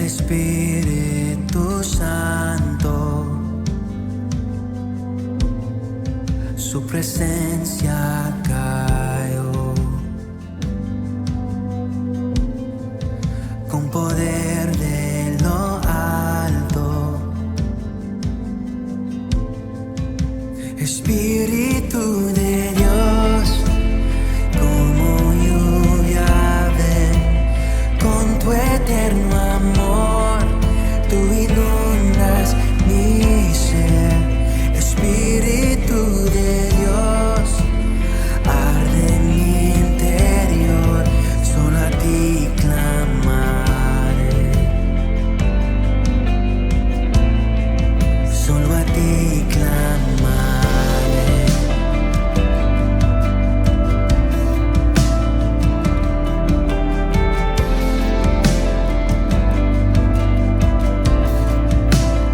Espíritu Santo, su presencia cayó con poder de lo alto. Espíritu de Dios, como lluvia ven, con tu eterno amor, tú inundas mi ser. Espíritu de Dios, arde en mi interior, solo a ti clamaré, solo a ti clamaré.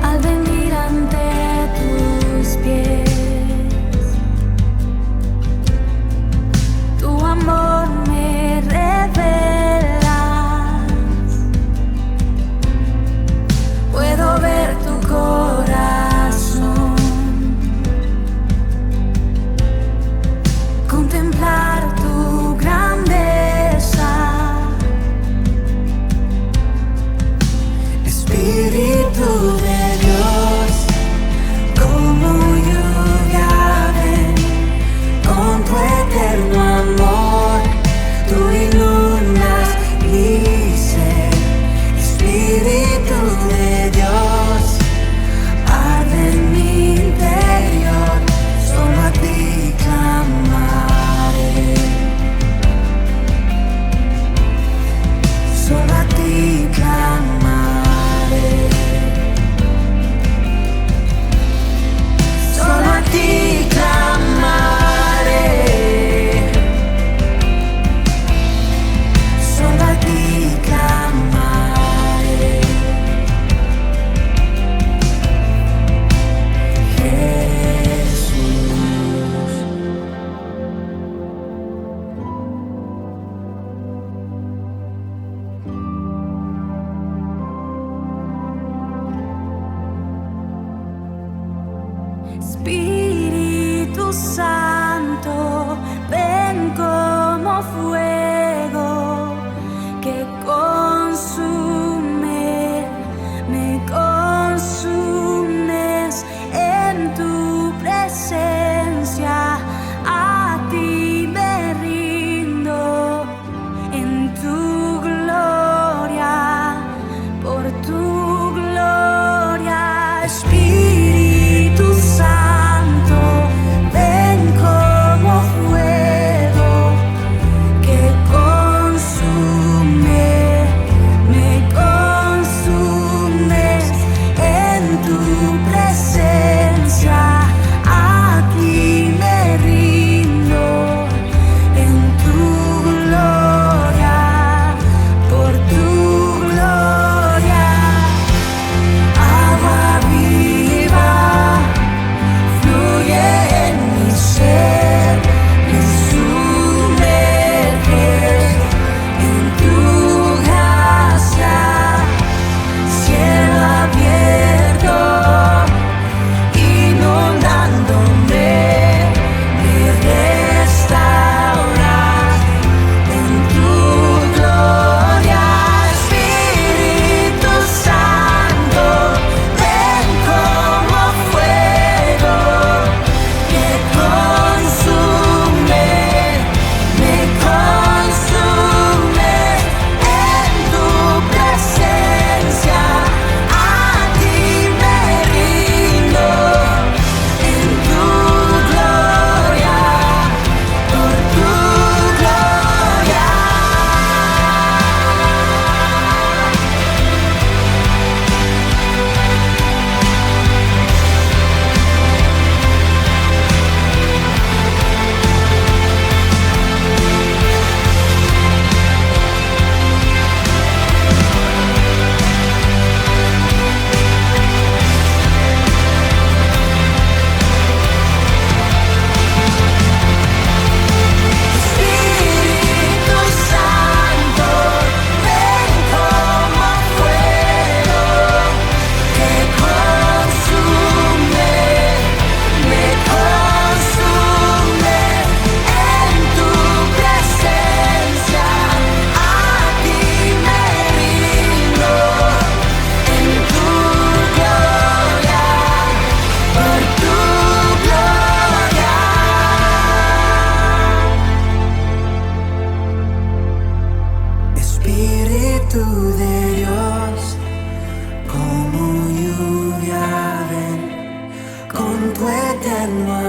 Al venir ante tus pies, tu amor me revelas. Puedo ver tu corazón, contemplar tu grandeza. Espíritu de Dios, como lluvia ven, con tu eterno amor, tú inundas mi ser. Espíritu de Dios, arde en mi interior, solo a ti clamaré, solo a ti clamaré, solo a ti clamaré, solo a ti clamaré. Jesús. Espíritu Santo, ven como fuego que consume, me consumes en tu presencia. A ti me rindo en tu gloria, por tu gloria. Espíritu Santo, ven como fuego que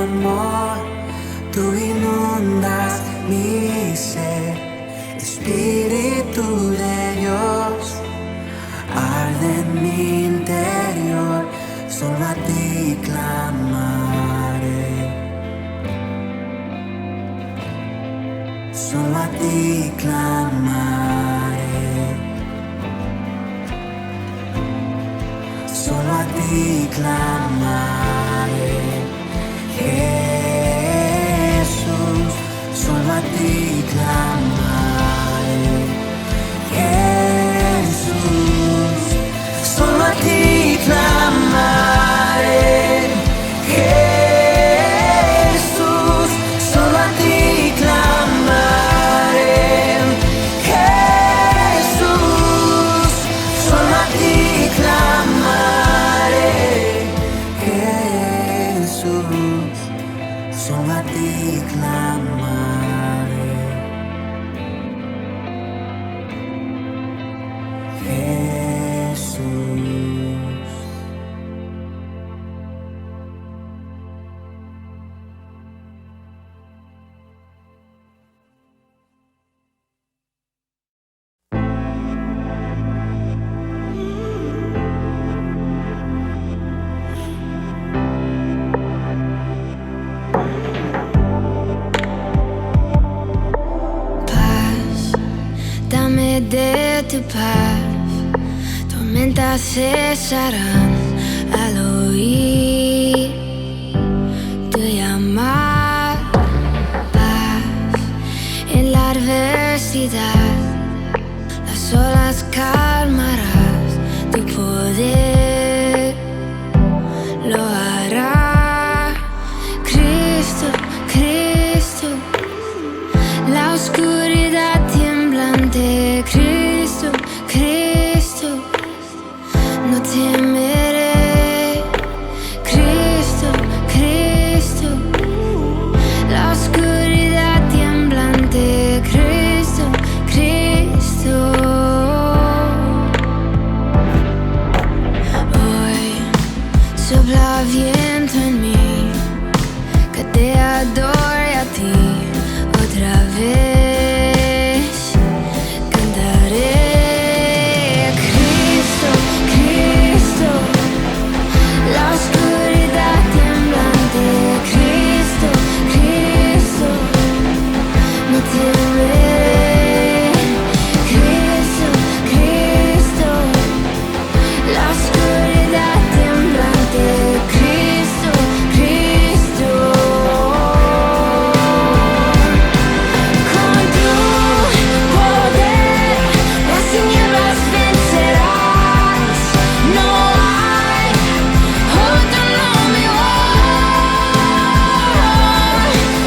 amor, tú inundas mi ser. Espíritu de Dios, arde en mi interior, solo a ti clamaré. Solo a ti clamaré. Solo a ti clamaré. Jesús, solo a ti clamaré. Jesús, solo a ti clamaré. Jesús, solo a ti clamaré. Jesús, solo a ti clamaré. Jesús, solo a ti clamaré. Jesús. Paz, dame de tu paz, tormentas cesarán al oír tu llamar. Paz en la adversidad, las olas calmarás, tu poder lo hará. Cristo, Cristo, la oscuridad temblante. Cristo, Cristo, no temeré. Cristo, Cristo, la oscuridad temblante. Cristo, Cristo. Hoy sopla viento en mí, que te adore a ti otra vez. Cantaré. Cristo, Cristo, la oscuridad temblante. Cristo, Cristo, no temeré. Cristo, Cristo, la oscuridad temblante. Cristo, Cristo. Con tu poder las tinieblas vencerás. No hay otro nombre igual.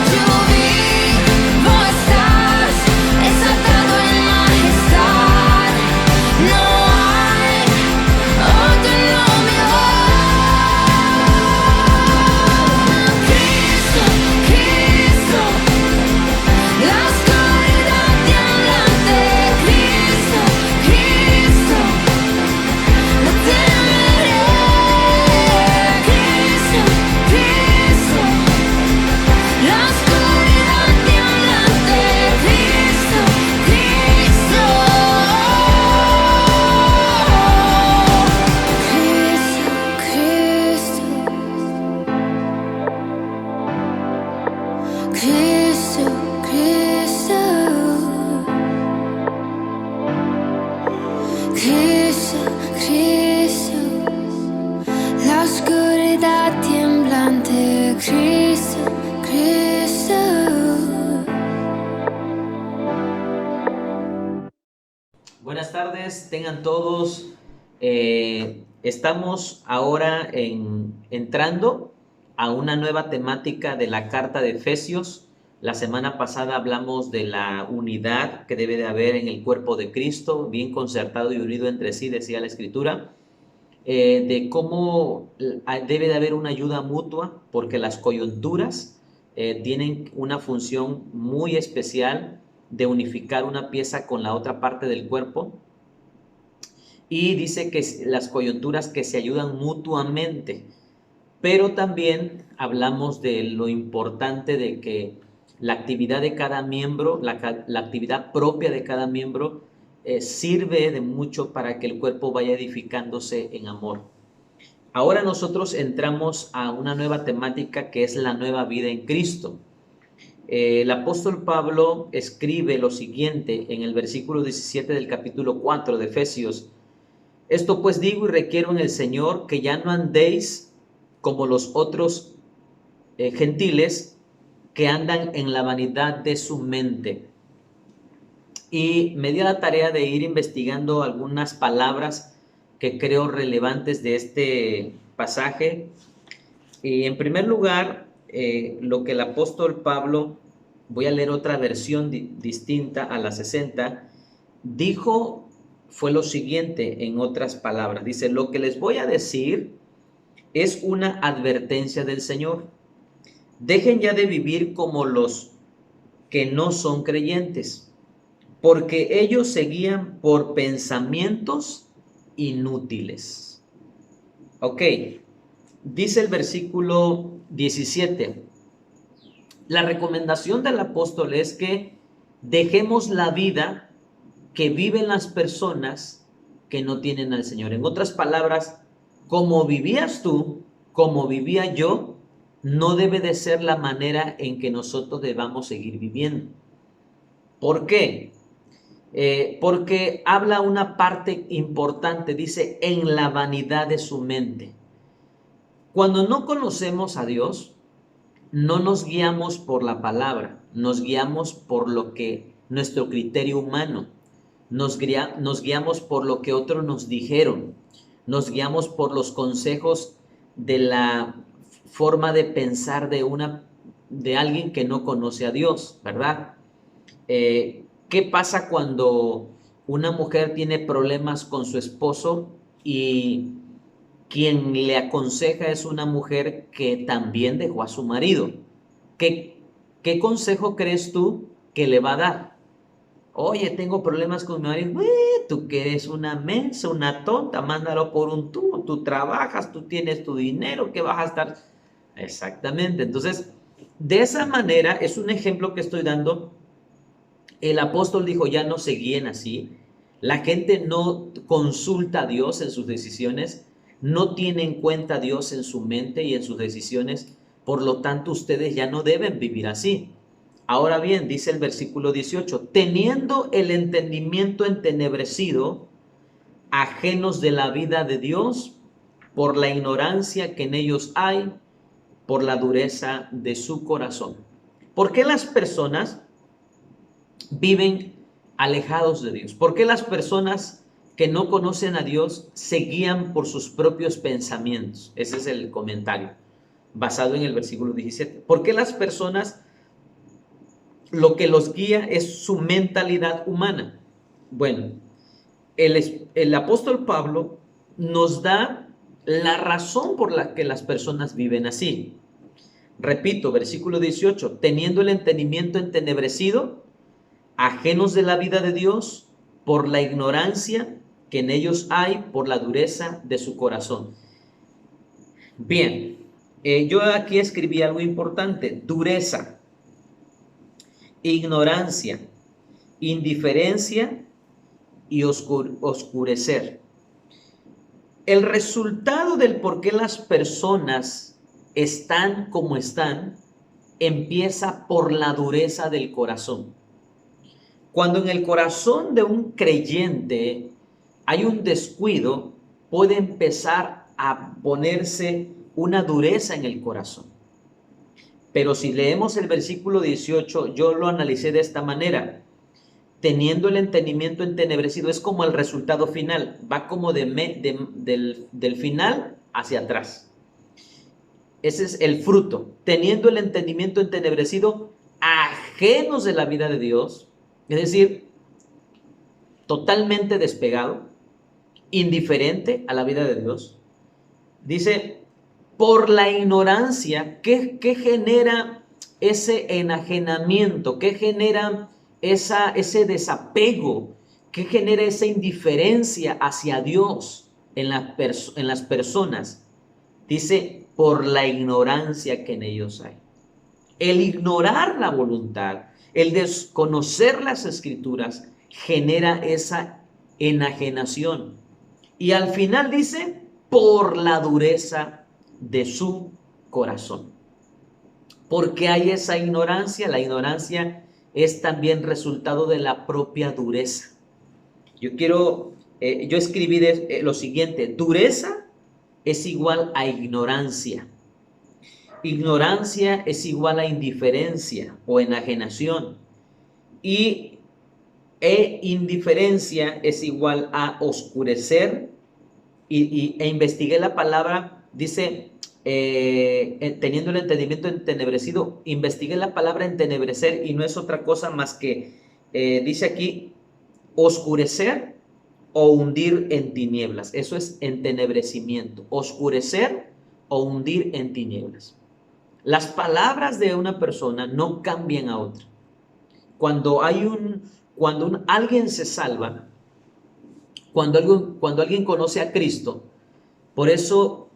Tú vivo estás, exaltado en majestad. No hay otro nombre igual. Cristo, Cristo, la oscuridad temblante. Cristo, Cristo, no temeré. Cristo, Cristo, la oscuridad temblante. Cristo, Cristo. Cristo, Cristo, Cristo, Cristo, la oscuridad temblante. Cristo, Cristo. Buenas tardes, tengan todos. Estamos ahora entrando a una nueva temática de la carta de Efesios. La semana pasada hablamos de la unidad que debe de haber en el cuerpo de Cristo, bien concertado y unido entre sí, decía la Escritura, de cómo debe de haber una ayuda mutua, porque las coyunturas tienen una función muy especial de unificar una pieza con la otra parte del cuerpo. Y dice que las coyunturas que se ayudan mutuamente. pero también hablamos de lo importante de que la actividad de cada miembro, la actividad propia de cada miembro, sirve de mucho para que el cuerpo vaya edificándose en amor. Ahora nosotros entramos a una nueva temática que es la nueva vida en Cristo. El apóstol Pablo escribe lo siguiente en el versículo 17 del capítulo 4 de Efesios: esto pues digo y requiero en el Señor, que ya no andéis como los otros gentiles que andan en la vanidad de su mente. Y me di a la tarea de ir investigando algunas palabras que creo relevantes de este pasaje. Y en primer lugar, lo que el apóstol Pablo, voy a leer otra versión distinta a la 60, dijo fue lo siguiente, en otras palabras. Dice: lo que les voy a decir es una advertencia del Señor. Dejen ya de vivir como los que no son creyentes, porque ellos se guían por pensamientos inútiles. Ok, dice el versículo 17, la recomendación del apóstol es que dejemos la vida que viven las personas que no tienen al Señor. En otras palabras, como vivías tú, como vivía yo, no debe de ser la manera en que nosotros debamos seguir viviendo. ¿Por qué? Porque habla una parte importante, dice, en la vanidad de su mente. Cuando no conocemos a Dios, no nos guiamos por la palabra, nos guiamos por lo que nuestro criterio humano, nos guiamos por lo que otros nos dijeron, nos guiamos por los consejos de la forma de pensar de alguien que no conoce a Dios, ¿verdad? ¿Qué pasa cuando una mujer tiene problemas con su esposo y quien le aconseja es una mujer que también dejó a su marido? ¿Qué consejo crees tú que le va a dar? Oye, tengo problemas con mi marido. Tú que eres una mensa, una tonta, mándalo por un tubo. Tú trabajas, tú tienes tu dinero, ¿qué vas a estar? Exactamente. Entonces, de esa manera, es un ejemplo que estoy dando. El apóstol dijo: ya no se guíen así. La gente no consulta a Dios en sus decisiones, no tiene en cuenta a Dios en su mente y en sus decisiones. Por lo tanto, ustedes ya no deben vivir así. Ahora bien, dice el versículo 18, teniendo el entendimiento entenebrecido, ajenos de la vida de Dios, por la ignorancia que en ellos hay, por la dureza de su corazón. ¿Por qué las personas viven alejados de Dios? ¿Por qué las personas que no conocen a Dios se guían por sus propios pensamientos? Ese es el comentario basado en el versículo 17. ¿Por qué las personas lo que los guía es su mentalidad humana? Bueno, el apóstol Pablo nos da la razón por la que las personas viven así. Repito, versículo 18, teniendo el entendimiento entenebrecido, ajenos de la vida de Dios, por la ignorancia que en ellos hay, por la dureza de su corazón. Bien, yo aquí escribí algo importante: dureza, ignorancia, indiferencia y oscurecer. El resultado del por qué las personas están como están empieza por la dureza del corazón. Cuando en el corazón de un creyente hay un descuido, puede empezar a ponerse una dureza en el corazón. Pero si leemos el versículo 18, yo lo analicé de esta manera: teniendo el entendimiento entenebrecido, es como el resultado final, va como del final hacia atrás. Ese es el fruto. Teniendo el entendimiento entenebrecido, ajenos de la vida de Dios, es decir, totalmente despegado, indiferente a la vida de Dios. Dice, por la ignorancia, ¿qué genera ese enajenamiento? ¿Qué genera ese desapego? ¿Qué genera esa indiferencia hacia Dios en las personas? Dice, por la ignorancia que en ellos hay. El ignorar la voluntad, el desconocer las escrituras, genera esa enajenación. Y al final dice, por la dureza de su corazón. Porque hay esa ignorancia. La ignorancia es también resultado de la propia dureza. Yo escribí lo siguiente: dureza es igual a ignorancia. Ignorancia es igual a indiferencia o enajenación. E indiferencia es igual a oscurecer. E investigué la palabra, dice, teniendo el entendimiento entenebrecido, investigué la palabra entenebrecer y no es otra cosa más que, dice aquí, oscurecer o hundir en tinieblas. Eso es entenebrecimiento, oscurecer o hundir en tinieblas. Las palabras de una persona no cambian a otra. Cuando alguien se salva, cuando alguien conoce a Cristo, por eso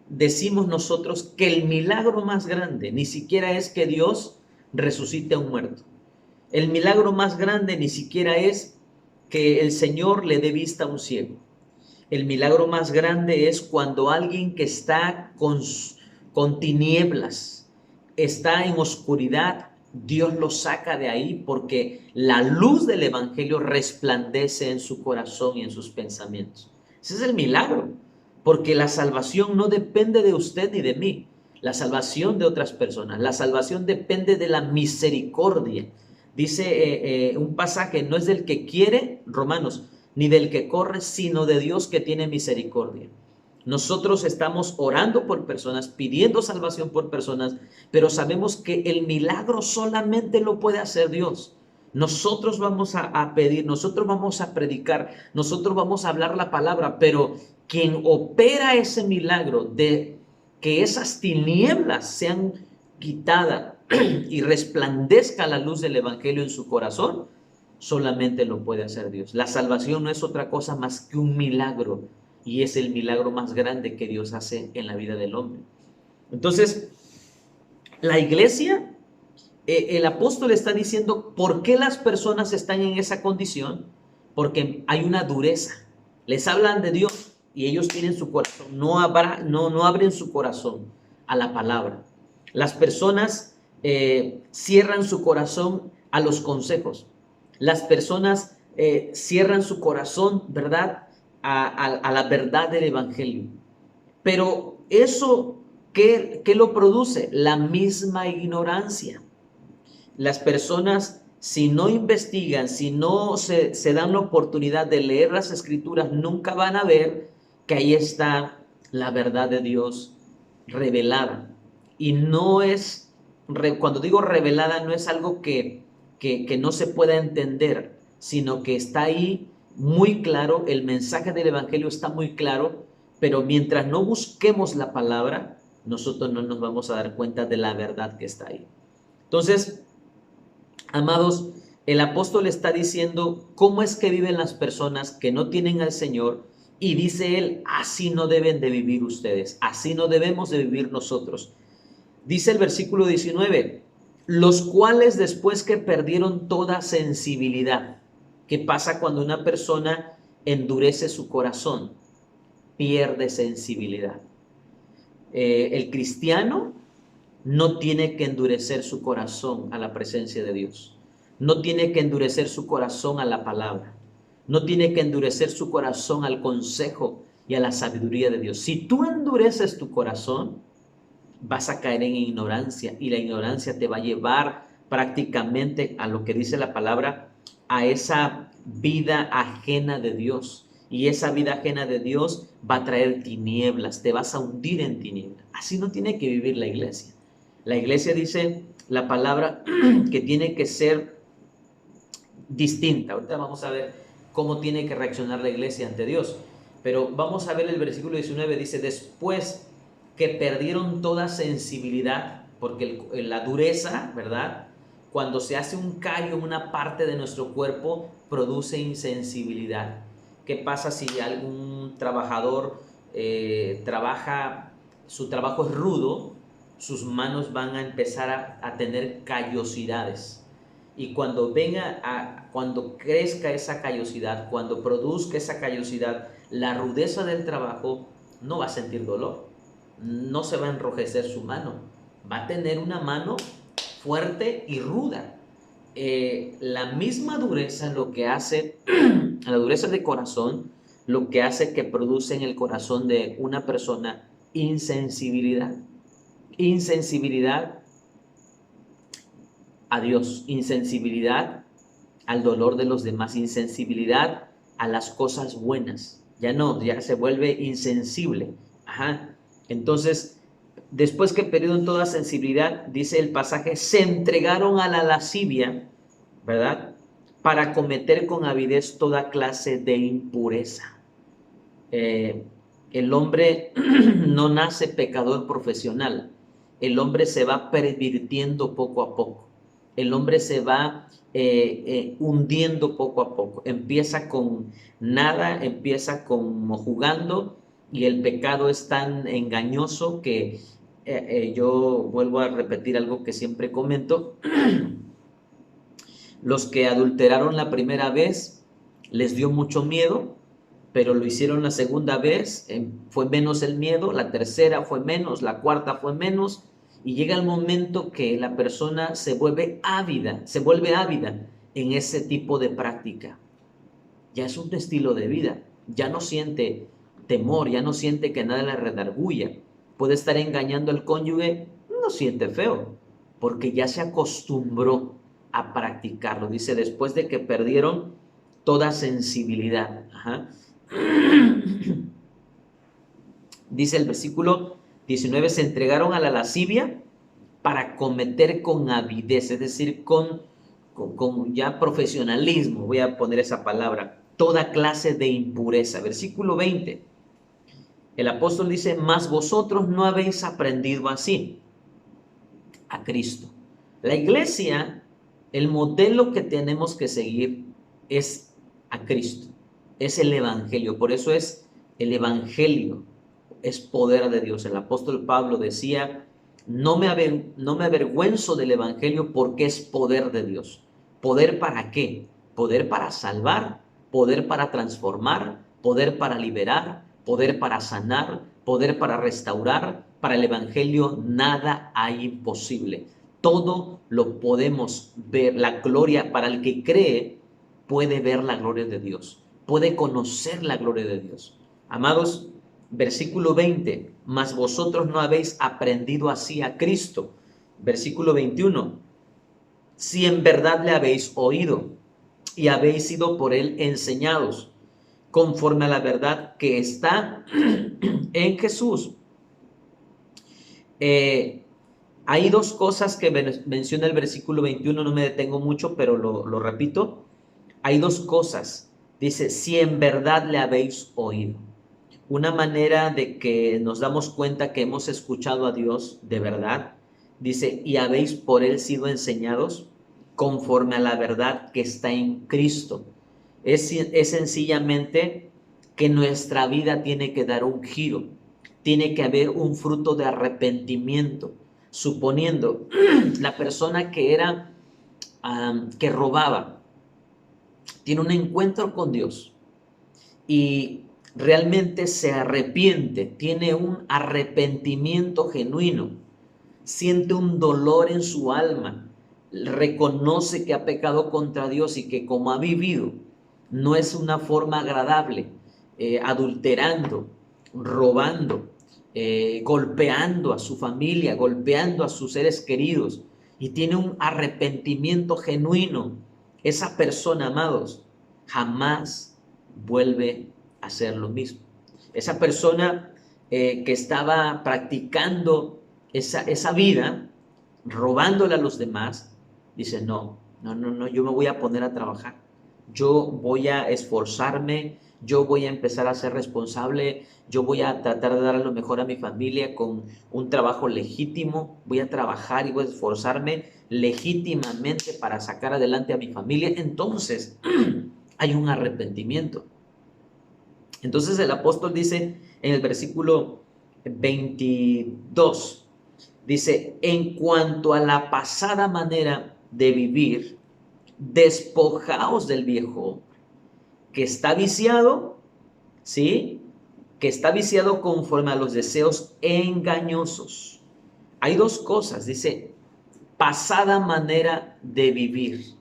decimos nosotros que el milagro más grande ni siquiera es que Dios resucite a un muerto. El milagro más grande ni siquiera es que el Señor le dé vista a un ciego. El milagro más grande es cuando alguien que está con tinieblas, está en oscuridad, Dios lo saca de ahí porque la luz del evangelio resplandece en su corazón y en sus pensamientos. Ese es el milagro, porque la salvación no depende de usted ni de mí, la salvación de otras personas, la salvación depende de la misericordia. Dice un pasaje, no es del que quiere, Romanos, ni del que corre, sino de Dios que tiene misericordia. Nosotros estamos orando por personas, pidiendo salvación por personas, pero sabemos que el milagro solamente lo puede hacer Dios. Nosotros vamos a pedir, nosotros vamos a predicar, nosotros vamos a hablar la palabra, pero quien opera ese milagro de que esas tinieblas sean quitadas y resplandezca la luz del evangelio en su corazón, solamente lo puede hacer Dios. La salvación no es otra cosa más que un milagro. Y es el milagro más grande que Dios hace en la vida del hombre. Entonces, la iglesia, el apóstol está diciendo, ¿por qué las personas están en esa condición? Porque hay una dureza. Les hablan de Dios y ellos tienen su corazón, no abren su corazón a la palabra. Las personas cierran su corazón a los consejos. Las personas cierran su corazón, ¿verdad?, a la verdad del evangelio. Pero eso, ¿qué lo produce? La misma ignorancia. Las personas, si no investigan, si no se dan la oportunidad de leer las escrituras, nunca van a ver que ahí está la verdad de Dios revelada. Y no es, cuando digo revelada, no es algo que no se pueda entender, sino que está ahí muy claro, el mensaje del evangelio está muy claro, pero mientras no busquemos la palabra, nosotros no nos vamos a dar cuenta de la verdad que está ahí. Entonces, amados, el apóstol está diciendo cómo es que viven las personas que no tienen al Señor, y dice él, así no deben de vivir ustedes, así no debemos de vivir nosotros. Dice el versículo 19, los cuales después que perdieron toda sensibilidad. ¿Qué pasa cuando una persona endurece su corazón? Pierde sensibilidad. El cristiano no tiene que endurecer su corazón a la presencia de Dios. No tiene que endurecer su corazón a la palabra. No tiene que endurecer su corazón al consejo y a la sabiduría de Dios. Si tú endureces tu corazón, vas a caer en ignorancia y la ignorancia te va a llevar prácticamente a lo que dice la palabra, a esa vida ajena de Dios. Y esa vida ajena de Dios va a traer tinieblas, te vas a hundir en tinieblas. Así no tiene que vivir la iglesia. La iglesia dice la palabra que tiene que ser distinta. Ahorita vamos a ver cómo tiene que reaccionar la iglesia ante Dios. Pero vamos a ver el versículo 19, dice, después que perdieron toda sensibilidad, porque la dureza, ¿verdad?, cuando se hace un callo en una parte de nuestro cuerpo, produce insensibilidad. ¿Qué pasa si algún trabajador trabaja su trabajo es rudo, sus manos van a empezar a tener callosidades. Y cuando cuando crezca esa callosidad, cuando produzca esa callosidad, la rudeza del trabajo, no va a sentir dolor, no se va a enrojecer su mano, va a tener una mano fuerte y ruda. La misma dureza lo que hace, la dureza de corazón, lo que hace que produce en el corazón de una persona insensibilidad. Insensibilidad a Dios, insensibilidad al dolor de los demás, insensibilidad a las cosas buenas. Ya se vuelve insensible. Ajá. Entonces, después que perdieron toda sensibilidad, dice el pasaje, se entregaron a la lascivia, ¿verdad? Para cometer con avidez toda clase de impureza. El hombre no nace pecador profesional. El hombre se va pervirtiendo poco a poco. El hombre se va hundiendo poco a poco. Empieza con nada, empieza como jugando, y el pecado es tan engañoso que yo vuelvo a repetir algo que siempre comento. Los que adulteraron la primera vez les dio mucho miedo, pero lo hicieron la segunda vez, fue menos el miedo, la tercera fue menos, la cuarta fue menos, y llega el momento que la persona se vuelve ávida en ese tipo de práctica. Ya es un estilo de vida, ya no siente temor, ya no siente que nada le redarguya. Puede estar engañando al cónyuge, no siente feo, porque ya se acostumbró a practicarlo. Dice, después de que perdieron toda sensibilidad. Ajá. Dice el versículo 19, se entregaron a la lascivia para cometer con avidez, es decir, con ya profesionalismo, voy a poner esa palabra, toda clase de impureza. Versículo 20, el apóstol dice, mas vosotros no habéis aprendido así a Cristo. La iglesia, el modelo que tenemos que seguir es a Cristo, es el evangelio. Por eso es el evangelio, es poder de Dios. El apóstol Pablo decía, no me avergüenzo del evangelio porque es poder de Dios. ¿Poder para qué? Poder para salvar, poder para transformar, poder para liberar, poder para sanar, poder para restaurar. Para el evangelio nada hay imposible. Todo lo podemos ver. La gloria, para el que cree, puede ver la gloria de Dios, puede conocer la gloria de Dios. Amados, versículo 20, mas vosotros no habéis aprendido así a Cristo. Versículo 21, si en verdad le habéis oído y habéis sido por él enseñados, conforme a la verdad que está en Jesús. Hay dos cosas que menciona el versículo 21, no me detengo mucho, pero lo repito. Hay dos cosas. Dice, si en verdad le habéis oído. Una manera de que nos damos cuenta que hemos escuchado a Dios de verdad. Dice, y habéis por él sido enseñados conforme a la verdad que está en Cristo. Es sencillamente que nuestra vida tiene que dar un giro. Tiene que haber un fruto de arrepentimiento. Suponiendo, la persona que que robaba, tiene un encuentro con Dios y realmente se arrepiente, tiene un arrepentimiento genuino, siente un dolor en su alma, reconoce que ha pecado contra Dios y que como ha vivido no es una forma agradable, adulterando, robando, golpeando a su familia, golpeando a sus seres queridos, y tiene un arrepentimiento genuino. Esa persona, amados, jamás vuelve a hacer lo mismo. Esa persona que estaba practicando esa vida, robándole a los demás, dice, no, yo me voy a poner a trabajar. Yo voy a esforzarme, yo voy a empezar a ser responsable, yo voy a tratar de dar lo mejor a mi familia con un trabajo legítimo, voy a trabajar y voy a esforzarme legítimamente para sacar adelante a mi familia. Entonces hay un arrepentimiento. Entonces el apóstol dice en el versículo 22. Dice, en cuanto a la pasada manera de vivir, despojaos del viejo que está viciado, ¿sí? Que está viciado conforme a los deseos engañosos. Hay dos cosas, dice, pasada manera de vivir.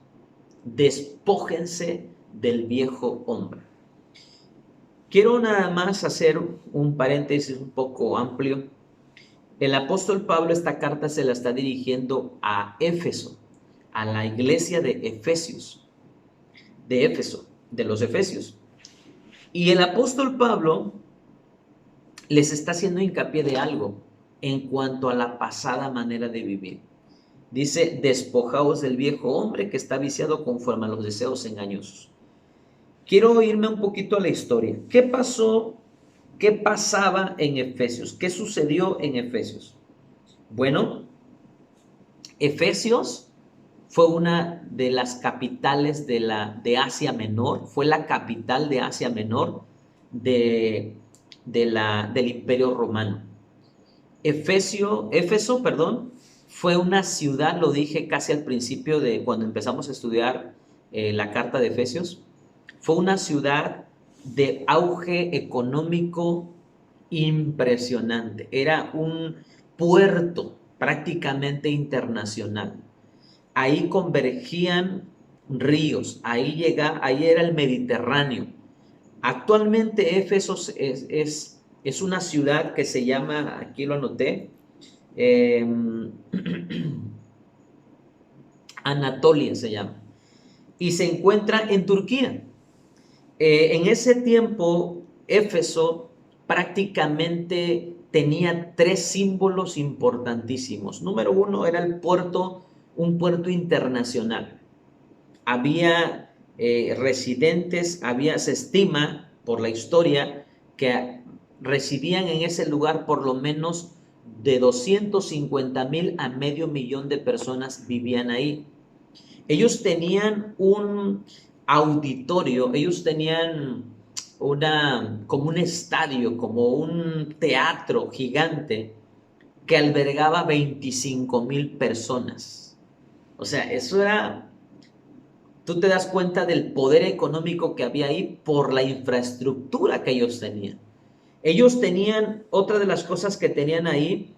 Despójense del viejo hombre. Quiero nada más hacer un paréntesis un poco amplio. El apóstol Pablo esta carta se la está dirigiendo a Éfeso, a la iglesia de Efesios, de Éfeso, de los Efesios. Y el apóstol Pablo les está haciendo hincapié de algo en cuanto a la pasada manera de vivir. Dice, despojaos del viejo hombre que está viciado conforme a los deseos engañosos. Quiero irme un poquito a la historia. ¿Qué pasó? ¿Qué pasaba en Efesios? ¿Qué sucedió en Efesios? Bueno, Efesios fue una de las capitales de Asia Menor, fue la capital de Asia Menor del Imperio Romano. Éfeso, fue una ciudad, lo dije casi al principio de cuando empezamos a estudiar la carta de Efesios, fue una ciudad de auge económico impresionante. Era un puerto prácticamente internacional. Ahí convergían ríos, ahí era el Mediterráneo. Actualmente Éfeso es una ciudad que se llama, aquí lo anoté, Anatolia se llama, y se encuentra en Turquía. En ese tiempo, Éfeso prácticamente tenía tres símbolos importantísimos. Número uno, era un puerto internacional. Había residentes, se estima por la historia que residían en ese lugar por lo menos de 250,000 a 500,000 de personas vivían ahí. Ellos tenían un auditorio, ellos tenían como un estadio, como un teatro gigante que albergaba 25,000 personas. O sea, eso era, tú te das cuenta del poder económico que había ahí por la infraestructura que ellos tenían. Ellos tenían, otra de las cosas que tenían ahí,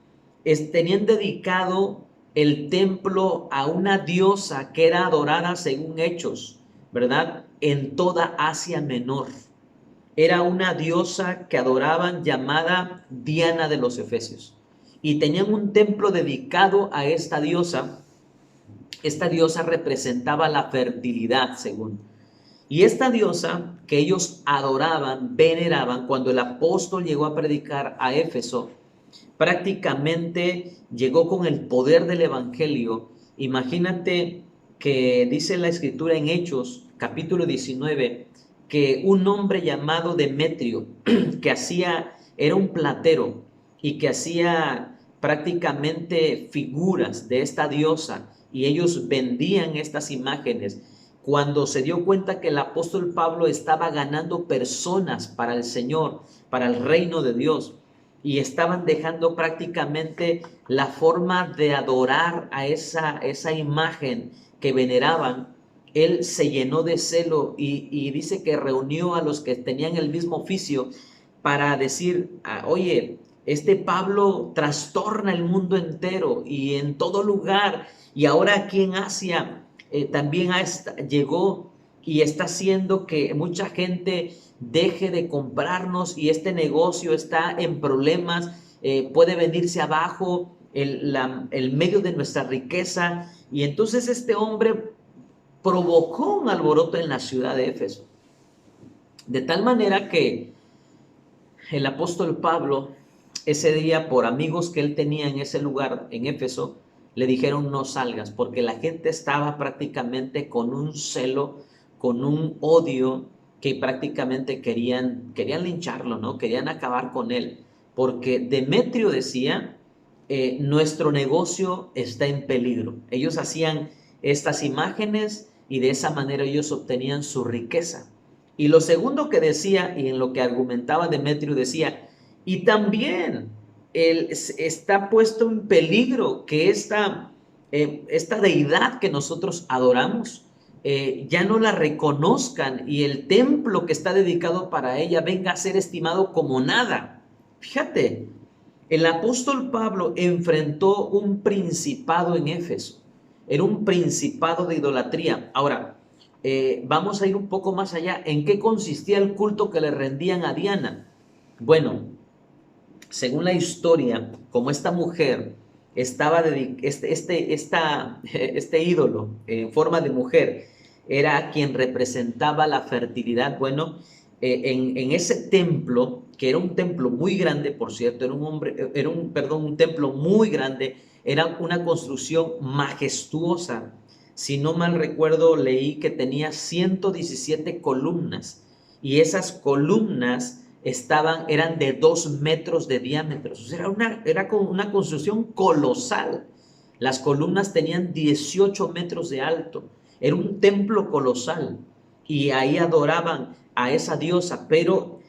tenían dedicado el templo a una diosa que era adorada según Hechos, ¿verdad? En toda Asia Menor. Era una diosa que adoraban llamada Diana de los Efesios. Y tenían un templo dedicado a esta diosa. Esta diosa representaba la fertilidad, según. Y esta diosa que ellos adoraban, veneraban, cuando el apóstol llegó a predicar a Éfeso, prácticamente llegó con el poder del evangelio. Imagínate que dice la escritura en Hechos, capítulo 19, que un hombre llamado Demetrio, que era un platero y que hacía prácticamente figuras de esta diosa, y ellos vendían estas imágenes. Cuando se dio cuenta que el apóstol Pablo estaba ganando personas para el Señor, para el reino de Dios, y estaban dejando prácticamente la forma de adorar a esa imagen que veneraban, él se llenó de celo y dice que reunió a los que tenían el mismo oficio para decir, oye, este Pablo trastorna el mundo entero y en todo lugar, y ahora aquí en Asia también llegó y está haciendo que mucha gente deje de comprarnos y este negocio está en problemas, puede venirse abajo el medio de nuestra riqueza. Y entonces este hombre provocó un alboroto en la ciudad de Éfeso, de tal manera que el apóstol Pablo ese día, por amigos que él tenía en ese lugar, en Éfeso, le dijeron no salgas, porque la gente estaba prácticamente con un celo, con un odio, que prácticamente querían lincharlo, ¿no? Querían acabar con él, porque Demetrio decía, nuestro negocio está en peligro. Ellos hacían estas imágenes y de esa manera ellos obtenían su riqueza. Y lo segundo que decía, y en lo que argumentaba Demetrio, decía, y también está puesto en peligro que esta deidad que nosotros adoramos ya no la reconozcan y el templo que está dedicado para ella venga a ser estimado como nada. Fíjate, el apóstol Pablo enfrentó un principado en Éfeso. Era un principado de idolatría. Ahora, vamos a ir un poco más allá. ¿En qué consistía el culto que le rendían a Diana? Bueno, según la historia, como esta mujer estaba este ídolo en forma de mujer era quien representaba la fertilidad. Bueno, en ese templo, que era un templo muy grande, por cierto, un templo muy grande, era una construcción majestuosa. Si no mal recuerdo, leí que tenía 117 columnas y esas columnas eran de 2 metros de diámetro. O sea, era como una construcción colosal. Las columnas tenían 18 metros de alto. Era un templo colosal y ahí adoraban a esa diosa, pero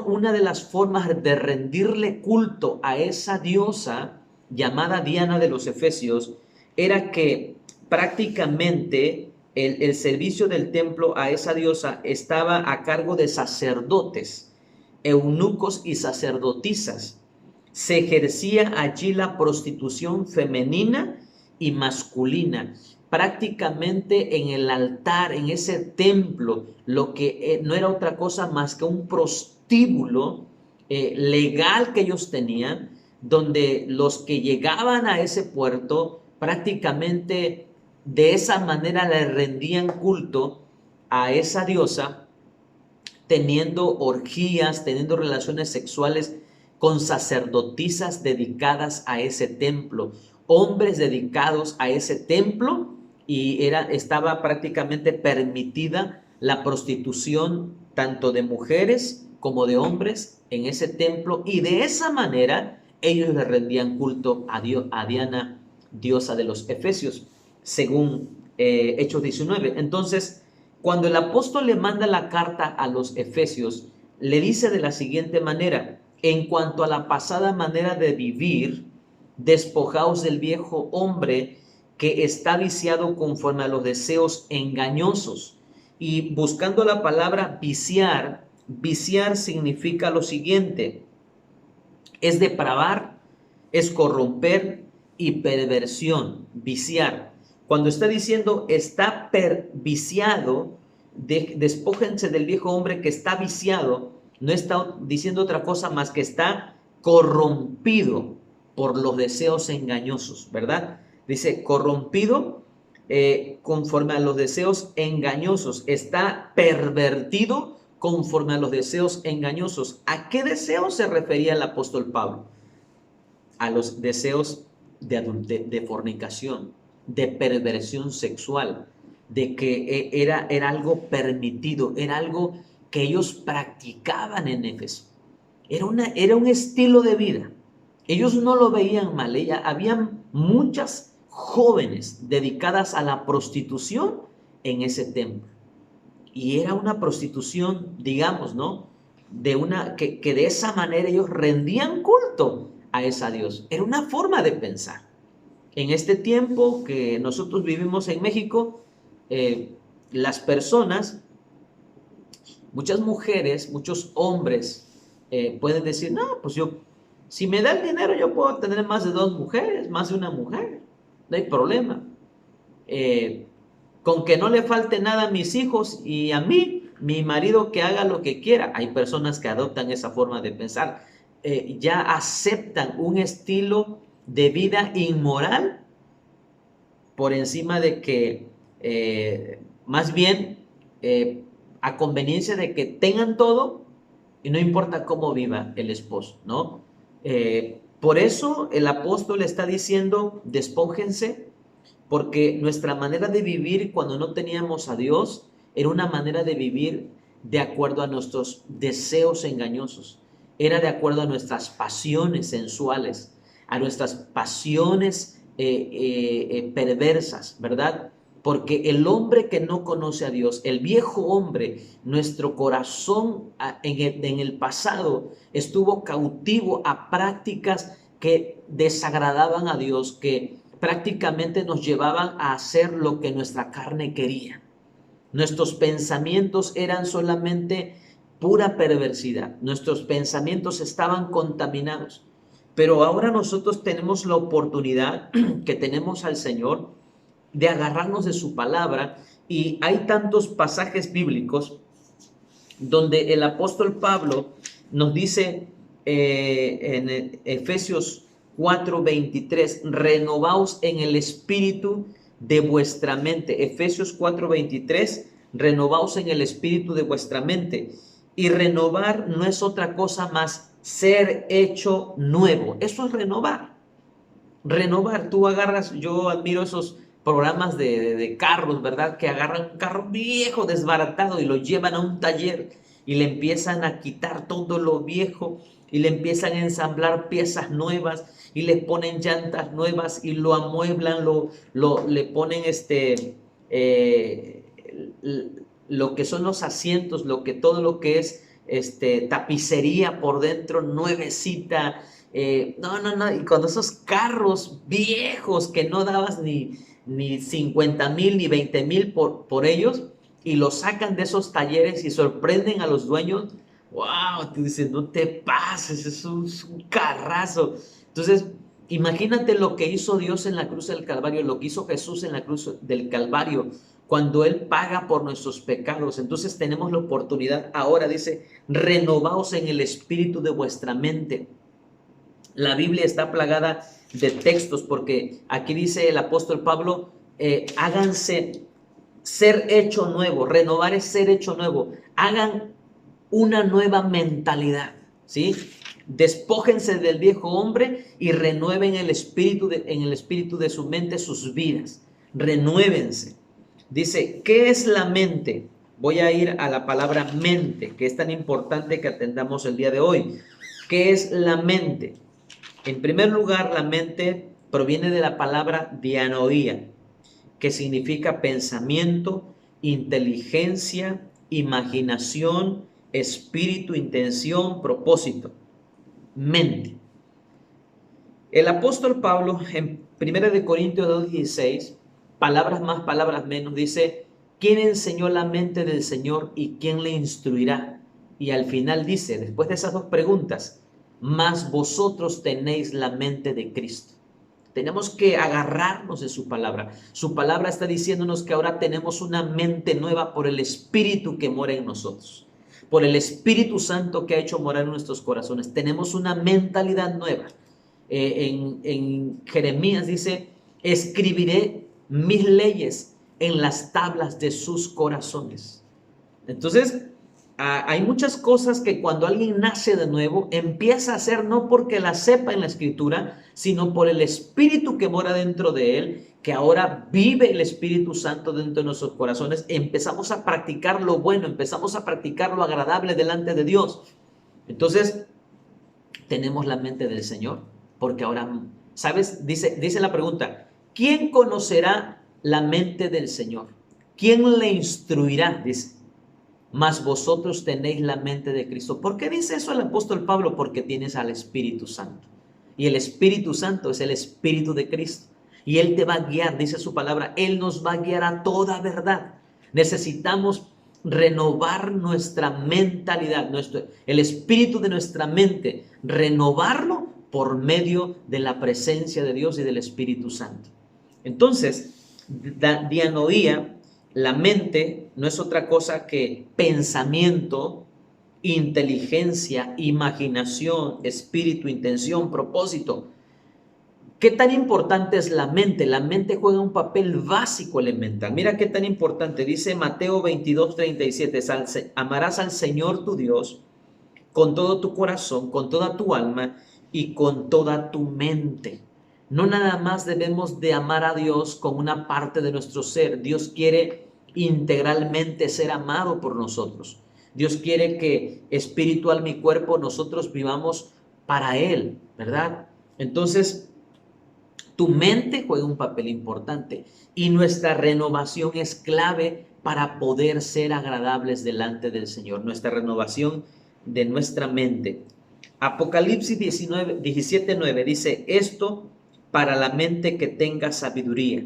una de las formas de rendirle culto a esa diosa llamada Diana de los Efesios era que prácticamente el servicio del templo a esa diosa estaba a cargo de sacerdotes, eunucos y sacerdotisas. Se ejercía allí la prostitución femenina y masculina. Prácticamente en el altar, en ese templo, lo que no era otra cosa más que un prostíbulo legal que ellos tenían, donde los que llegaban a ese puerto prácticamente de esa manera le rendían culto a esa diosa, teniendo orgías, teniendo relaciones sexuales con sacerdotisas dedicadas a ese templo, hombres dedicados a ese templo, y estaba prácticamente permitida la prostitución tanto de mujeres como de hombres en ese templo, y de esa manera ellos le rendían culto a Diana, diosa de los Efesios, según Hechos 19. Entonces, cuando el apóstol le manda la carta a los Efesios, le dice de la siguiente manera: en cuanto a la pasada manera de vivir, despojaos del viejo hombre que está viciado conforme a los deseos engañosos. Y buscando la palabra viciar, viciar significa lo siguiente: es depravar, es corromper y perversión, viciar. Cuando está diciendo está viciado, despójense del viejo hombre que está viciado, no está diciendo otra cosa más que está corrompido por los deseos engañosos, ¿verdad? Dice corrompido conforme a los deseos engañosos, está pervertido conforme a los deseos engañosos. ¿A qué deseos se refería el apóstol Pablo? A los deseos de fornicación, de perversión sexual, de que era algo permitido, era algo que ellos practicaban en Éfeso. Era un estilo de vida. Ellos no lo veían mal. Habían muchas jóvenes dedicadas a la prostitución en ese templo. Y era una prostitución, digamos, ¿no? Que de esa manera ellos rendían culto a esa diosa. Era una forma de pensar. En este tiempo que nosotros vivimos en México, las personas, muchas mujeres, muchos hombres pueden decir: no, pues si me da el dinero, yo puedo tener más de 2 mujeres, más de una mujer, no hay problema. Con que no le falte nada a mis hijos y a mí, mi marido que haga lo que quiera. Hay personas que adoptan esa forma de pensar, ya aceptan un estilo de vida inmoral por encima de que, más bien, a conveniencia de que tengan todo y no importa cómo viva el esposo, ¿no? Por eso el apóstol está diciendo: despójense, porque nuestra manera de vivir cuando no teníamos a Dios era una manera de vivir de acuerdo a nuestros deseos engañosos, era de acuerdo a nuestras pasiones sensuales, a nuestras pasiones perversas, ¿verdad? Porque el hombre que no conoce a Dios, el viejo hombre, nuestro corazón en el pasado estuvo cautivo a prácticas que desagradaban a Dios, que prácticamente nos llevaban a hacer lo que nuestra carne quería. Nuestros pensamientos eran solamente pura perversidad. Nuestros pensamientos estaban contaminados. Pero ahora nosotros tenemos la oportunidad que tenemos al Señor de agarrarnos de su palabra, y hay tantos pasajes bíblicos donde el apóstol Pablo nos dice en Efesios 4:23, renovaos en el espíritu de vuestra mente. Efesios 4:23, renovaos en el espíritu de vuestra mente. Y renovar no es otra cosa más ser hecho nuevo. Eso es renovar. Renovar, tú agarras, yo admiro esos programas de carros, ¿verdad? Que agarran un carro viejo, desbaratado, y lo llevan a un taller y le empiezan a quitar todo lo viejo y le empiezan a ensamblar piezas nuevas y le ponen llantas nuevas y lo amueblan, le ponen lo que son los asientos, todo lo que es tapicería por dentro, nuevecita. No, y cuando esos carros viejos que no dabas ni 50,000 ni 20,000 por ellos, y los sacan de esos talleres y sorprenden a los dueños, wow, tú dices, no te pases, es un carrazo. Entonces, imagínate lo que hizo Dios en la cruz del Calvario, lo que hizo Jesús en la cruz del Calvario, cuando Él paga por nuestros pecados. Entonces tenemos la oportunidad ahora, dice, renovaos en el espíritu de vuestra mente. La Biblia está plagada de textos, porque aquí dice el apóstol Pablo, háganse ser hecho nuevo. Renovar es ser hecho nuevo. Hagan una nueva mentalidad, ¿sí? Despójense del viejo hombre y renueven en el espíritu de su mente sus vidas. Renuévense. Dice, ¿qué es la mente? Voy a ir a la palabra mente, que es tan importante que atendamos el día de hoy. ¿Qué es la mente? En primer lugar, la mente proviene de la palabra dianoía, que significa pensamiento, inteligencia, imaginación, espíritu, intención, propósito. Mente. El apóstol Pablo en 1 Corintios 2:16, palabras más, palabras menos, dice, ¿quién enseñó la mente del Señor y quién le instruirá? Y al final dice, después de esas dos preguntas, mas vosotros tenéis la mente de Cristo. Tenemos que agarrarnos de su palabra. Su palabra está diciéndonos que ahora tenemos una mente nueva por el Espíritu que mora en nosotros, por el Espíritu Santo que ha hecho morar en nuestros corazones. Tenemos una mentalidad nueva. En Jeremías dice, escribiré mis leyes en las tablas de sus corazones. Entonces, hay muchas cosas que cuando alguien nace de nuevo empieza a hacer, no porque la sepa en la Escritura, sino por el Espíritu que mora dentro de él, que ahora vive el Espíritu Santo dentro de nuestros corazones. Empezamos a practicar lo bueno, empezamos a practicar lo agradable delante de Dios. Entonces, tenemos la mente del Señor, porque ahora, ¿sabes? Dice la pregunta, ¿quién conocerá la mente del Señor? ¿Quién le instruirá? Dice. Mas vosotros tenéis la mente de Cristo. ¿Por qué dice eso el apóstol Pablo? Porque tienes al Espíritu Santo. Y el Espíritu Santo es el Espíritu de Cristo. Y Él te va a guiar, dice su palabra. Él nos va a guiar a toda verdad. Necesitamos renovar nuestra mentalidad, el espíritu de nuestra mente, renovarlo por medio de la presencia de Dios y del Espíritu Santo. Entonces, dianoía, la mente, no es otra cosa que pensamiento, inteligencia, imaginación, espíritu, intención, propósito. ¿Qué tan importante es la mente? La mente juega un papel básico elemental. Mira qué tan importante. Dice Mateo 22:37, amarás al Señor tu Dios con todo tu corazón, con toda tu alma y con toda tu mente. No nada más debemos de amar a Dios con una parte de nuestro ser. Dios quiere integralmente ser amado por nosotros. Dios quiere que espíritu, alma y cuerpo nosotros vivamos para Él, ¿verdad? Entonces, Tu mente juega un papel importante y nuestra renovación es clave para poder ser agradables delante del Señor. Nuestra renovación de nuestra mente. Apocalipsis 17:9 dice esto para la mente que tenga sabiduría.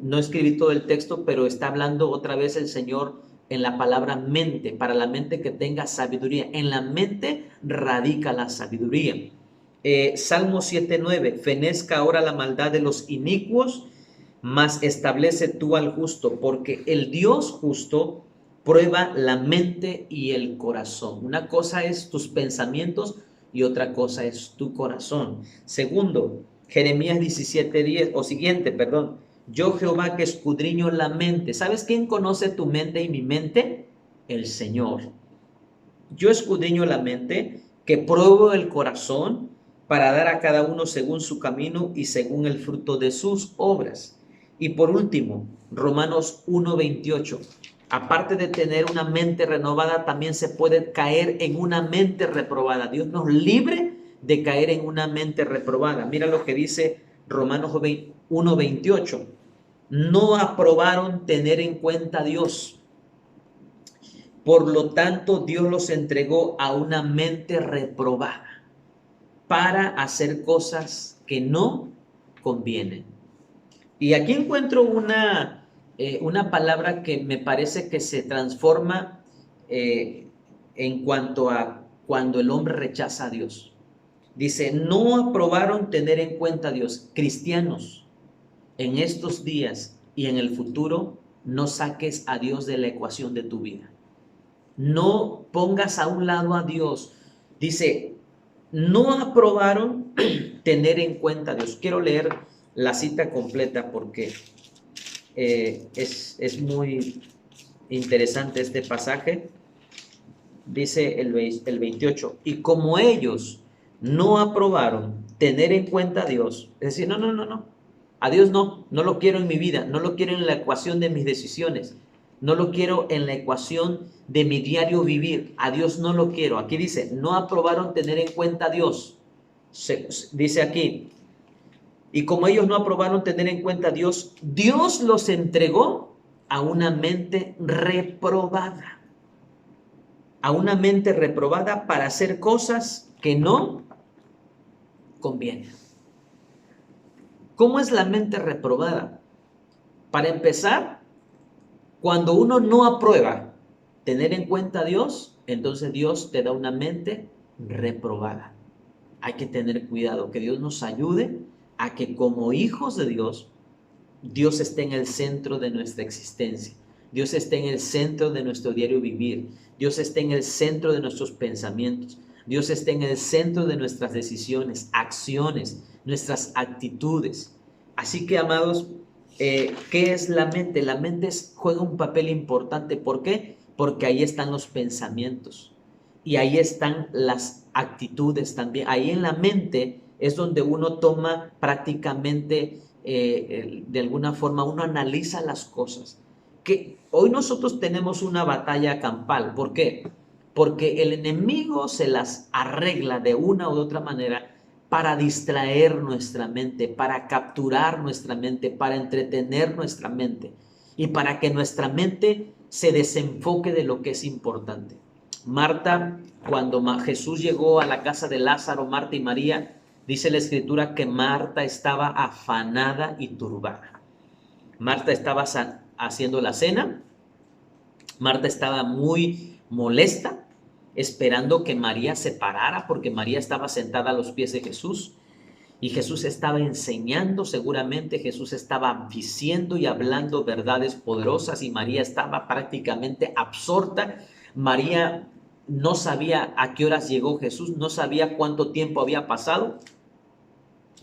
No escribí todo el texto, pero está hablando otra vez el Señor en la palabra mente, para la mente que tenga sabiduría. En la mente radica la sabiduría. Salmo 7:9, fenezca ahora la maldad de los inicuos, mas establece tú al justo, porque el Dios justo prueba la mente y el corazón. Una cosa es tus pensamientos y otra cosa es tu corazón. Segundo, Jeremías 17:10 o siguiente, perdón. Yo Jehová que escudriño la mente. ¿Sabes quién conoce tu mente y mi mente? El Señor. Yo escudriño la mente, que pruebo el corazón para dar a cada uno según su camino y según el fruto de sus obras. Y por último, Romanos 1:28. Aparte de tener una mente renovada, también se puede caer en una mente reprobada. Dios nos libre de caer en una mente reprobada. Mira lo que dice Romanos 1:28. No aprobaron tener en cuenta a Dios. Por lo tanto, Dios los entregó a una mente reprobada para hacer cosas que no convienen. Y aquí encuentro una palabra que me parece que se transforma en cuanto a cuando el hombre rechaza a Dios. Dice, no aprobaron tener en cuenta a Dios. Cristianos, en estos días y en el futuro, no saques a Dios de la ecuación de tu vida. No pongas a un lado a Dios. Dice, no aprobaron tener en cuenta a Dios. Quiero leer la cita completa porque es muy interesante este pasaje. Dice el 28, y como ellos no aprobaron tener en cuenta a Dios, es decir, no, a Dios no lo quiero en mi vida, no lo quiero en la ecuación de mis decisiones, no lo quiero en la ecuación de mi diario vivir, a Dios no lo quiero. Aquí dice, no aprobaron tener en cuenta a Dios. Dice aquí, y como ellos no aprobaron tener en cuenta a Dios, Dios los entregó a una mente reprobada. A una mente reprobada para hacer cosas que no convienen. ¿Cómo es la mente reprobada? Para empezar, cuando uno no aprueba tener en cuenta a Dios, entonces Dios te da una mente reprobada. Hay que tener cuidado, que Dios nos ayude a que como hijos de Dios, Dios esté en el centro de nuestra existencia. Dios esté en el centro de nuestro diario vivir. Dios esté en el centro de nuestros pensamientos. Dios esté en el centro de nuestras decisiones, acciones, nuestras actitudes. Así que, amados, ¿qué es la mente? La mente juega un papel importante. ¿Por qué? Porque ahí están los pensamientos y ahí están las actitudes también. Ahí en la mente es donde uno toma prácticamente, de alguna forma, uno analiza las cosas. Que hoy nosotros tenemos una batalla campal. ¿Por qué? Porque el enemigo se las arregla de una u otra manera para distraer nuestra mente, para capturar nuestra mente, para entretener nuestra mente y para que nuestra mente se desenfoque de lo que es importante. Marta, cuando Jesús llegó a la casa de Lázaro, Marta y María, dice la Escritura que Marta estaba afanada y turbada. Marta estaba haciendo la cena. Marta estaba muy molesta, esperando que María se parara, porque María estaba sentada a los pies de Jesús y Jesús estaba enseñando. Seguramente Jesús estaba diciendo y hablando verdades poderosas y María estaba prácticamente absorta. María no sabía a qué horas llegó Jesús, no sabía cuánto tiempo había pasado,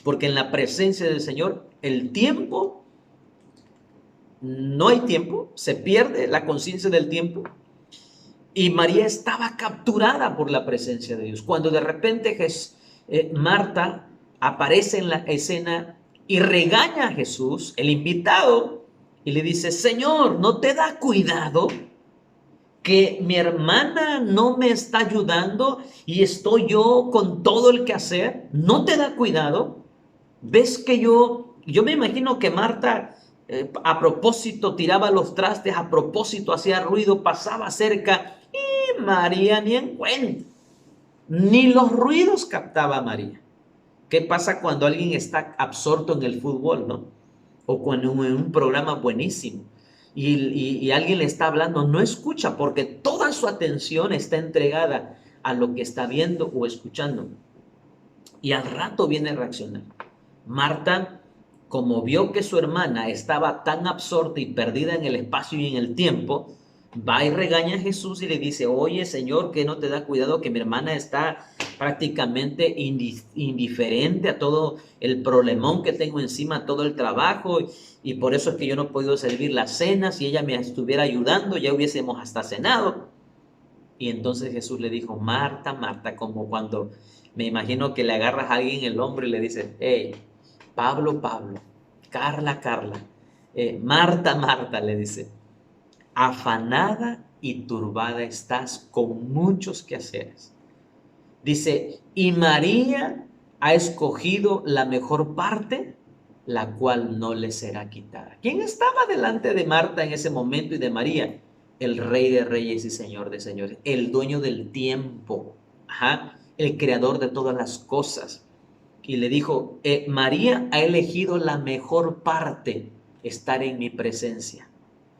porque en la presencia del Señor el tiempo, no hay tiempo, se pierde la conciencia del tiempo. Y María estaba capturada por la presencia de Dios. Cuando de repente Marta aparece en la escena y regaña a Jesús, el invitado, y le dice, Señor, ¿no te da cuidado que mi hermana no me está ayudando y estoy yo con todo el quehacer? ¿No te da cuidado? ¿Ves que yo me imagino que Marta a propósito tiraba los trastes, a propósito hacía ruido, pasaba cerca y María ni en cuenta, ni los ruidos captaba María. ¿Qué pasa cuando alguien está absorto en el fútbol, no? O cuando en un programa buenísimo y alguien le está hablando, no escucha porque toda su atención está entregada a lo que está viendo o escuchando. Y al rato viene a reaccionar. Marta, como vio que su hermana estaba tan absorta y perdida en el espacio y en el tiempo, va y regaña a Jesús y le dice, oye Señor, ¿qué no te da cuidado que mi hermana está prácticamente indiferente a todo el problemón que tengo encima, todo el trabajo, y por eso es que yo no he podido servir la cena? Si ella me estuviera ayudando, ya hubiésemos hasta cenado. Y entonces Jesús le dijo, Marta, Marta, como cuando me imagino que le agarras a alguien el hombro y le dices, hey, Pablo, Pablo, Carla, Carla, Marta, Marta, le dice, afanada y turbada estás con muchos quehaceres. Dice, y María ha escogido la mejor parte, la cual no le será quitada. ¿Quién estaba delante de Marta en ese momento y de María? El Rey de Reyes y Señor de Señores, el dueño del tiempo, el creador de todas las cosas. Y le dijo, María ha elegido la mejor parte, estar en mi presencia.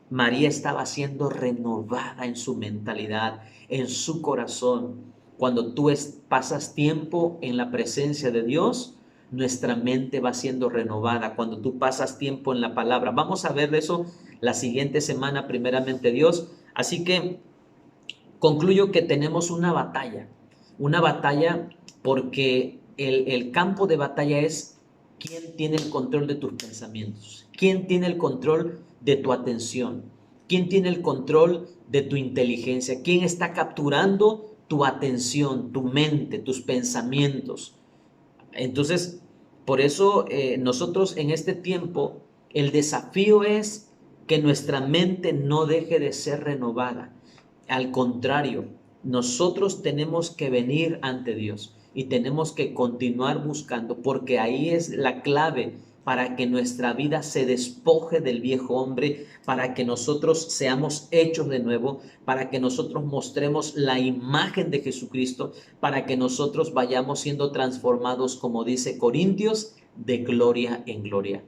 María estaba siendo renovada en su mentalidad, en su corazón. Cuando tú pasas tiempo en la presencia de Dios, nuestra mente va siendo renovada. Cuando tú pasas tiempo en la palabra, vamos a ver de eso la siguiente semana, primeramente Dios. Así que concluyo que tenemos una batalla porque el campo de batalla es quién tiene el control de tus pensamientos, quién tiene el control de tu atención, quién tiene el control de tu inteligencia, quién está capturando tu atención, tu mente, tus pensamientos. Entonces, por eso nosotros en este tiempo, el desafío es que nuestra mente no deje de ser renovada. Al contrario, nosotros tenemos que venir ante Dios y tenemos que continuar buscando, porque ahí es la clave para que nuestra vida se despoje del viejo hombre, para que nosotros seamos hechos de nuevo, para que nosotros mostremos la imagen de Jesucristo, para que nosotros vayamos siendo transformados, como dice Corintios, de gloria en gloria.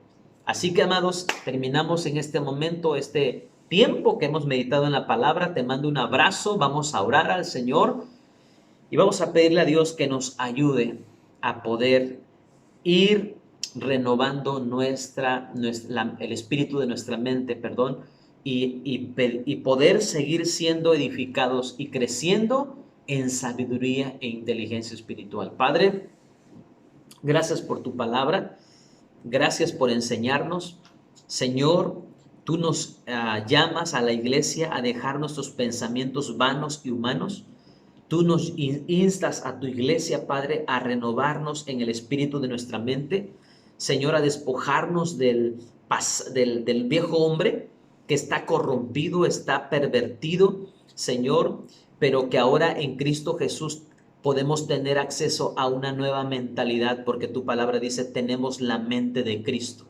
Así que, amados, terminamos en este momento, este tiempo que hemos meditado en la palabra. Te mando un abrazo, vamos a orar al Señor y vamos a pedirle a Dios que nos ayude a poder ir renovando el espíritu de nuestra mente, y poder seguir siendo edificados y creciendo en sabiduría e inteligencia espiritual. Padre, gracias por tu palabra, gracias por enseñarnos. Señor, tú nos llamas a la iglesia a dejar nuestros pensamientos vanos y humanos. Tú nos instas a tu iglesia, Padre, a renovarnos en el espíritu de nuestra mente. Señor, a despojarnos del viejo hombre que está corrompido, está pervertido, Señor, pero que ahora en Cristo Jesús podemos tener acceso a una nueva mentalidad, porque tu palabra dice, tenemos la mente de Cristo.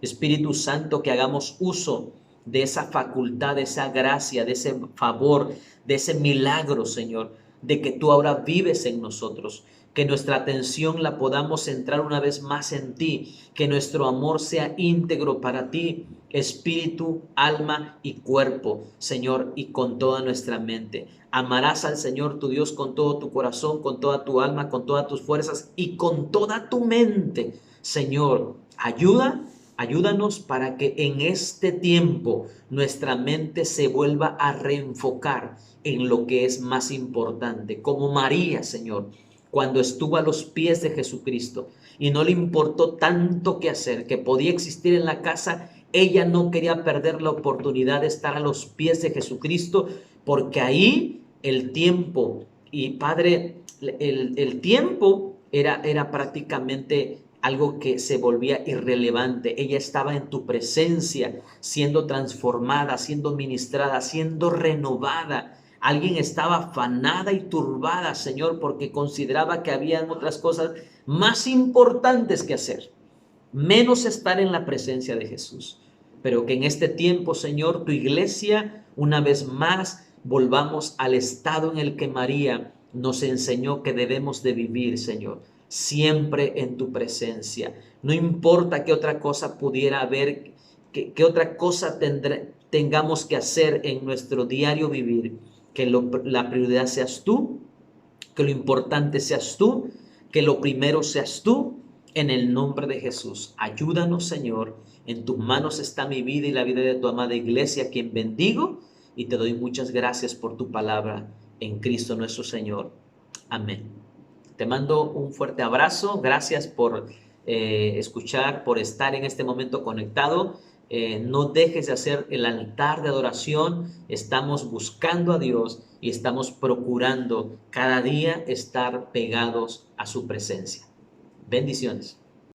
Espíritu Santo, que hagamos uso de esa facultad, de esa gracia, de ese favor, de ese milagro, Señor, de que tú ahora vives en nosotros, que nuestra atención la podamos centrar una vez más en ti, que nuestro amor sea íntegro para ti, espíritu, alma y cuerpo, Señor, y con toda nuestra mente. Amarás al Señor tu Dios con todo tu corazón, con toda tu alma, con todas tus fuerzas y con toda tu mente. Señor, ayúdanos para que en este tiempo nuestra mente se vuelva a reenfocar en lo que es más importante, como María, Señor, cuando estuvo a los pies de Jesucristo y no le importó tanto que hacer, que podía existir en la casa, ella no quería perder la oportunidad de estar a los pies de Jesucristo, porque ahí el tiempo, y Padre, el tiempo era prácticamente algo que se volvía irrelevante. Ella estaba en tu presencia, siendo transformada, siendo ministrada, siendo renovada. Alguien estaba afanada y turbada, Señor, porque consideraba que habían otras cosas más importantes que hacer. menos estar en la presencia de Jesús. Pero que en este tiempo, Señor, tu iglesia, una vez más, volvamos al estado en el que María nos enseñó que debemos de vivir, Señor, siempre en tu presencia. No importa qué otra cosa pudiera haber, qué otra cosa tengamos que hacer en nuestro diario vivir, que la prioridad seas tú, que lo importante seas tú, que lo primero seas tú, en el nombre de Jesús. Ayúdanos, Señor. En tus manos está mi vida y la vida de tu amada iglesia, a quien bendigo, y te doy muchas gracias por tu palabra en Cristo nuestro Señor. Amén. Te mando un fuerte abrazo. Gracias por escuchar, por estar en este momento conectado. No dejes de hacer el altar de adoración. Estamos buscando a Dios y estamos procurando cada día estar pegados a su presencia. Bendiciones.